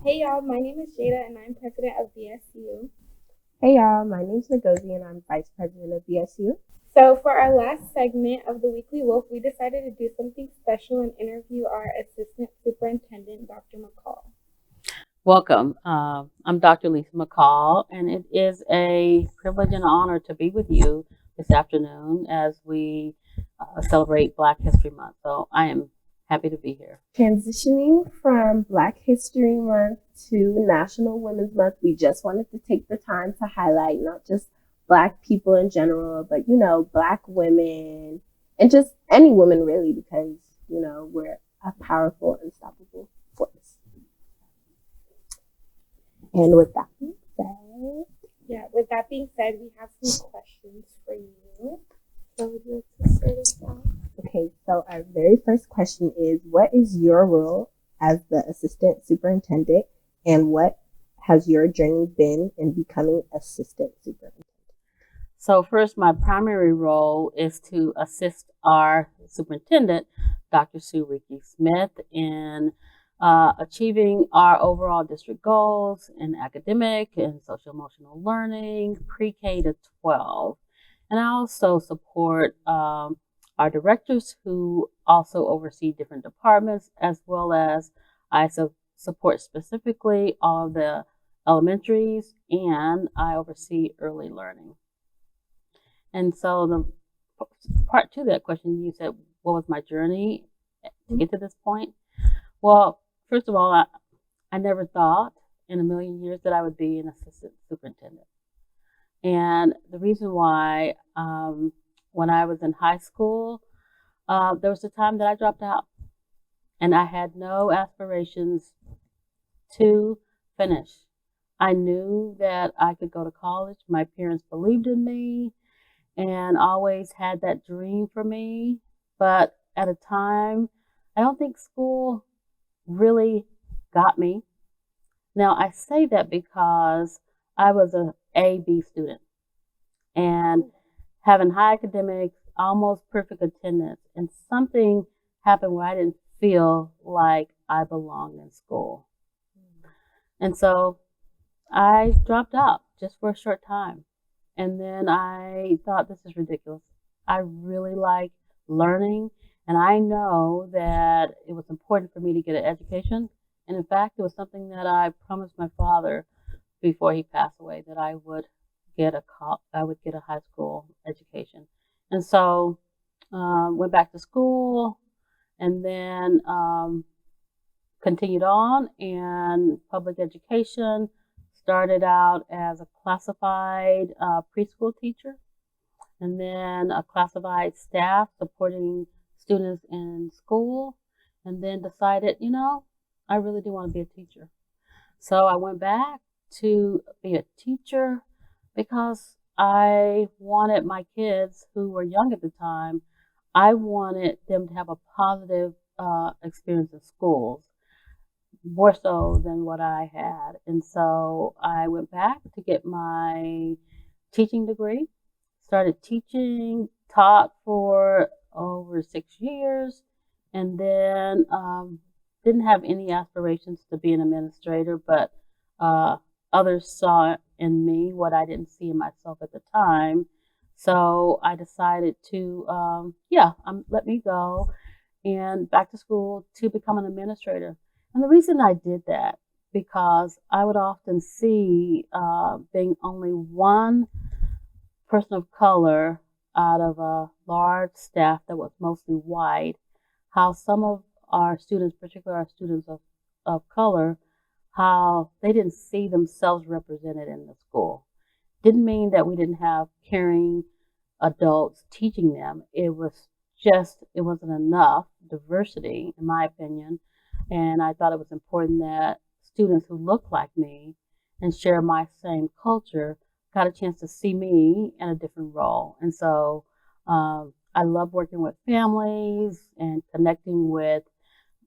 Hey y'all, my name is Jada and I'm president of BSU. Hey y'all, my name's Ngozi and I'm Vice President of BSU. So, for our last segment of the Weekly Wolf, we decided to do something special and interview our Assistant Superintendent, Dr. McCall. Welcome. I'm Dr. Lisa McCall, and it is a privilege and honor to be with you this afternoon as we celebrate Black History Month. So I am happy to be here. Transitioning from Black History Month to National Women's Month, we just wanted to take the time to highlight not just Black people in general, but Black women and just any woman really, because we're a powerful, unstoppable force. And with that being said, we have some questions for you. So, would you like to start us off? Okay, so our very first question is, what is your role as the assistant superintendent, and what has your journey been in becoming assistant superintendent? So first, my primary role is to assist our superintendent, Dr. Sue Ricky Smith, in achieving our overall district goals in academic and social emotional learning, pre-K to 12. And I also support our directors who also oversee different departments, as well as I support specifically all of the elementaries, and I oversee early learning. And so the part to that question, you said, what was my journey to get to this point? Well, first of all, I never thought in a million years that I would be an assistant superintendent. And the reason why, when I was in high school, there was a time that I dropped out and I had no aspirations to finish. I knew that I could go to college. My parents believed in me and always had that dream for me. But at a time, I don't think school really got me. Now, I say that because I was a A-B student and having high academics, almost perfect attendance, and something happened where I didn't feel like I belonged in school. And so I dropped out just for a short time. And then I thought, this is ridiculous. I really like learning, and I know that it was important for me to get an education. And in fact, it was something that I promised my father before he passed away, that I would get a high school education. And so went back to school, and then continued on in public education. Started out as a classified preschool teacher, and then a classified staff supporting students in school, and then decided, I really do want to be a teacher. So I went back to be a teacher because I wanted my kids, who were young at the time, I wanted them to have a positive experience in schools, more so than what I had. And so I went back to get my teaching degree, started teaching, taught for over 6 years, and then didn't have any aspirations to be an administrator, but others saw in me what I didn't see in myself at the time. So I decided to, let me go and back to school to become an administrator. And the reason I did that, because I would often see, being only one person of color out of a large staff that was mostly white, how some of our students, particularly our students of color, how they didn't see themselves represented in the school. Didn't mean that we didn't have caring adults teaching them. It wasn't enough diversity, in my opinion. And I thought it was important that students who look like me and share my same culture got a chance to see me in a different role. And so I love working with families and connecting with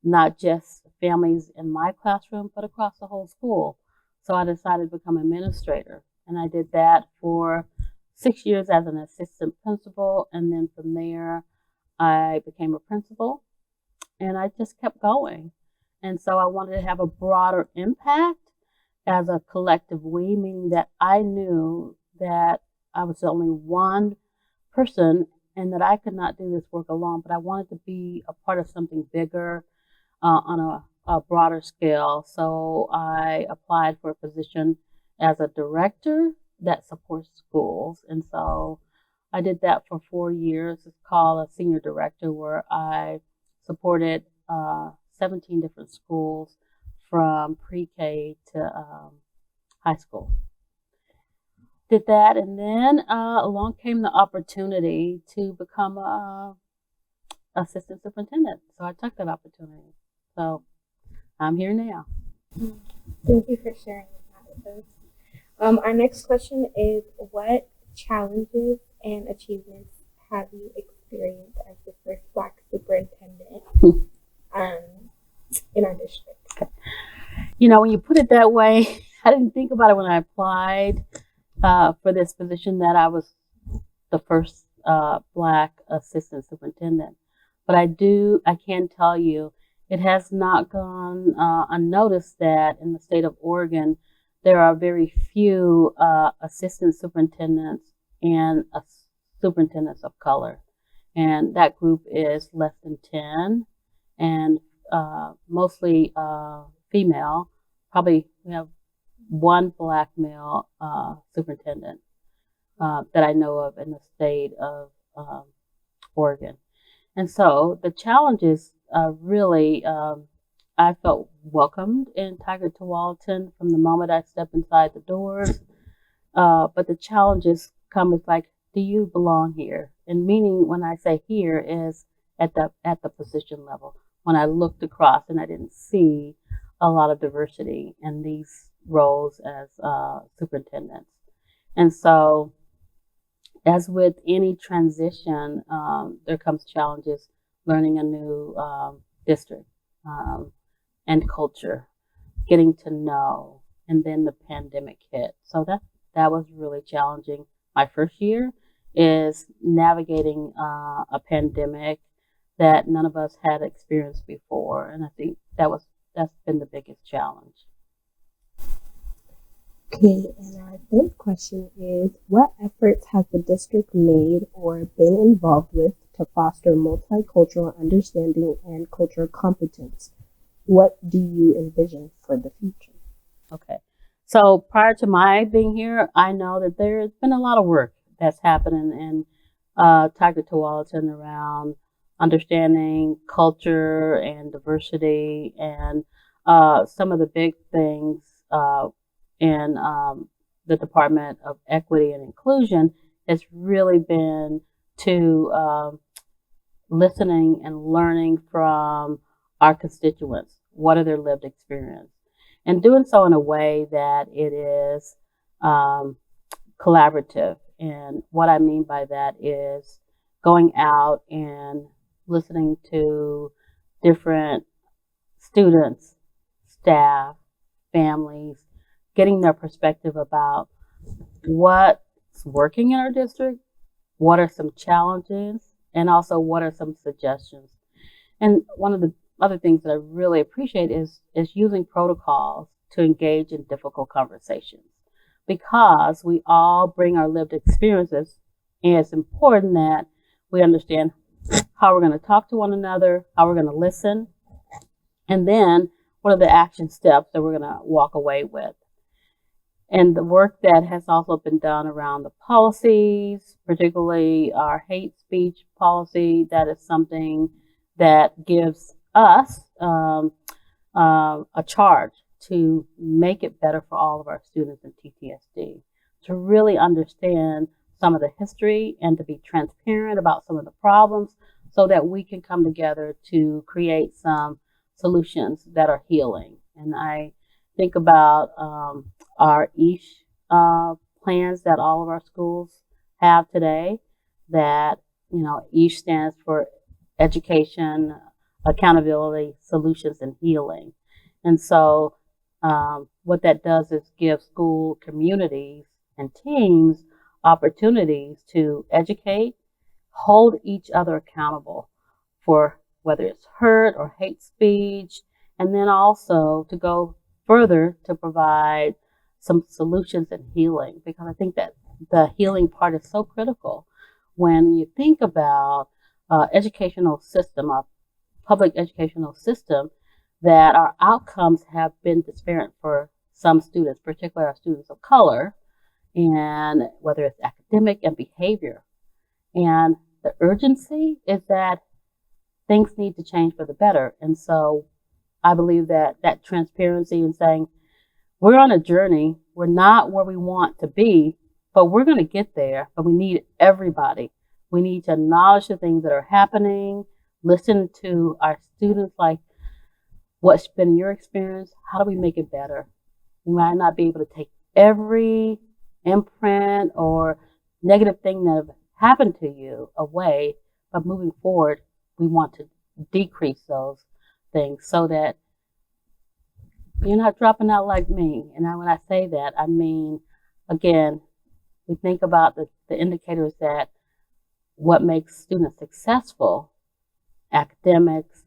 not just families in my classroom, but across the whole school. So I decided to become an administrator. And I did that for 6 years as an assistant principal. And then from there, I became a principal, and I just kept going. And so I wanted to have a broader impact as a collective we, meaning that I knew that I was the only one person and that I could not do this work alone, but I wanted to be a part of something bigger on a broader scale. So I applied for a position as a director that supports schools. And so I did that for 4 years. It's called a senior director, where I supported 17 different schools from pre-K to high school. Did that, and then along came the opportunity to become a assistant superintendent. So I took that opportunity. So I'm here now. Thank you for sharing that with us. Our next question is, what challenges and achievements have you experienced as the first Black superintendent in our district? Okay. When you put it that way, I didn't think about it when I applied for this position that I was the first Black assistant superintendent. But I can tell you, it has not gone unnoticed that in the state of Oregon, there are very few assistant superintendents and superintendents of color. And that group is less than 10 and mostly female. Probably we have one Black male superintendent that I know of in the state of Oregon. And so the challenges really, I felt welcomed in Tiger Tualatin from the moment I stepped inside the doors. But the challenges come with do you belong here? And meaning when I say here is at the position level. When I looked across and I didn't see a lot of diversity in these roles as superintendents. And so, as with any transition, there comes challenges learning a new district and culture, getting to know, and then the pandemic hit. So that was really challenging. My first year is navigating a pandemic that none of us had experienced before, and I think that's been the biggest challenge. Okay, and our third question is, what efforts has the district made or been involved with to foster multicultural understanding and cultural competence? What do you envision for the future? Okay, so prior to my being here, I know that there's been a lot of work that's happening in Tiger Tualatin around understanding culture and diversity, and some of the big things in the Department of Equity and Inclusion has really been to listening and learning from our constituents. What are their lived experience? And doing so in a way that it is collaborative. And what I mean by that is going out and listening to different students, staff, families, getting their perspective about what's working in our district, what are some challenges, and also what are some suggestions. And one of the other things that I really appreciate is using protocols to engage in difficult conversations, because we all bring our lived experiences, and it's important that we understand how we're going to talk to one another, how we're going to listen, and then what are the action steps that we're going to walk away with. And the work that has also been done around the policies, particularly our hate speech policy, that is something that gives us a charge to make it better for all of our students in TTSD, to really understand some of the history and to be transparent about some of the problems so that we can come together to create some solutions that are healing. And I think about our EASH plans that all of our schools have today, that, EASH stands for Education, Accountability, Solutions, and Healing. And so what that does is give school communities and teams opportunities to educate, hold each other accountable for whether it's hurt or hate speech, and then also to go further to provide some solutions and healing, because I think that the healing part is so critical when you think about educational system, our public educational system, that our outcomes have been disparate for some students, particularly our students of color, and whether it's academic and behavior. And the urgency is that things need to change for the better. And so I believe that that transparency and saying, we're on a journey, we're not where we want to be, but we're going to get there. But we need everybody. We need to acknowledge the things that are happening, listen to our students, like, what's been your experience? How do we make it better? You might not be able to take every imprint or negative thing that have happened to you away, but moving forward, we want to decrease those things so that you're not dropping out like me. And when I say that, I mean, again, we think about the indicators that what makes students successful, academics,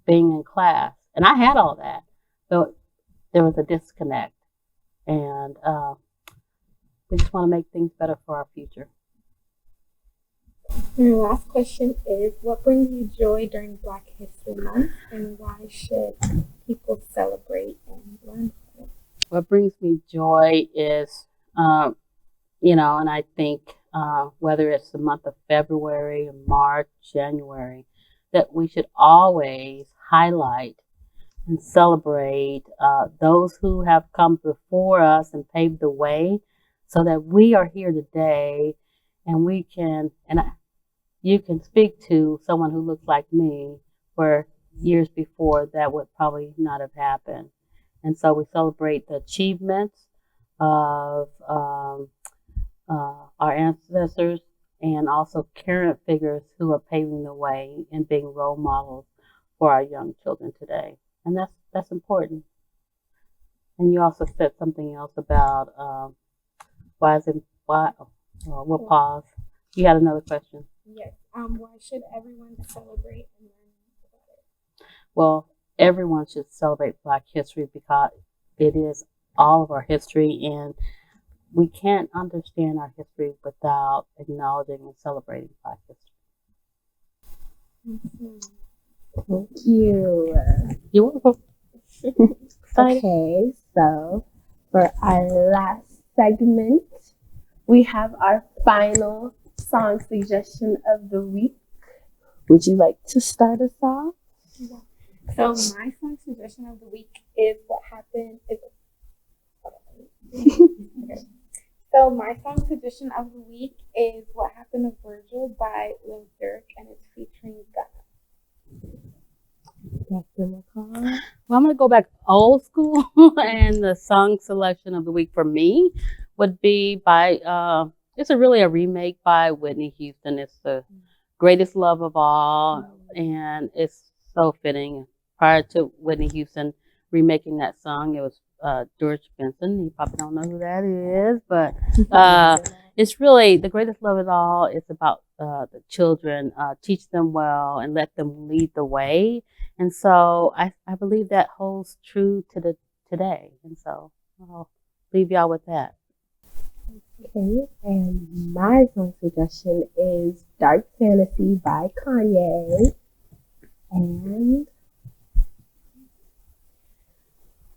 being in class. And I had all that, but there was a disconnect. And we just want to make things better for our future. And our last question is, what brings you joy during Black History Month, and why should people celebrate and learn from it? What brings me joy is, and I think whether it's the month of February, March, January, that we should always highlight and celebrate those who have come before us and paved the way so that we are here today, and we can, you can speak to someone who looks like me where years before that would probably not have happened. And so we celebrate the achievements of our ancestors and also current figures who are paving the way and being role models for our young children today. And that's important. And you also said something else about we'll pause. You had another question. Yes. Why should everyone celebrate and learn about it? Well, everyone should celebrate Black history because it is all of our history, and we can't understand our history without acknowledging and celebrating Black history. Mm-hmm. Thank you. You're welcome. Okay, so for our last segment, we have our final song suggestion of the week. Would you like to start us off? Yeah. So my song suggestion of the week is what happened. Okay. So my song suggestion of the week is What Happened to Virgil by Lil Durk, and it's featuring Gunna. Dr. McCall. Well, I'm going to go back old school, and the song selection of the week for me would be by, it's really a remake by Whitney Houston. It's the greatest love of all, and it's so fitting. Prior to Whitney Houston remaking that song, it was George Benson. You probably don't know who that is, but it's really the greatest love of all. It's about the children, teach them well and let them lead the way. And so I believe that holds true to today. And so I'll leave y'all with that. Okay, and my song suggestion is Dark Fantasy by Kanye. And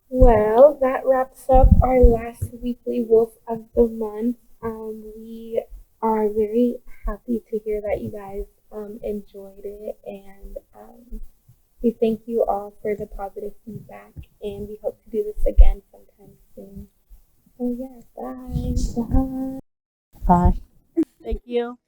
well, that wraps up our last weekly Wolf of the Month. We are very happy to hear that you guys enjoyed it, and we thank you all for the positive feedback, and we hope to do this again sometime soon. So yeah, bye. bye. Thank you.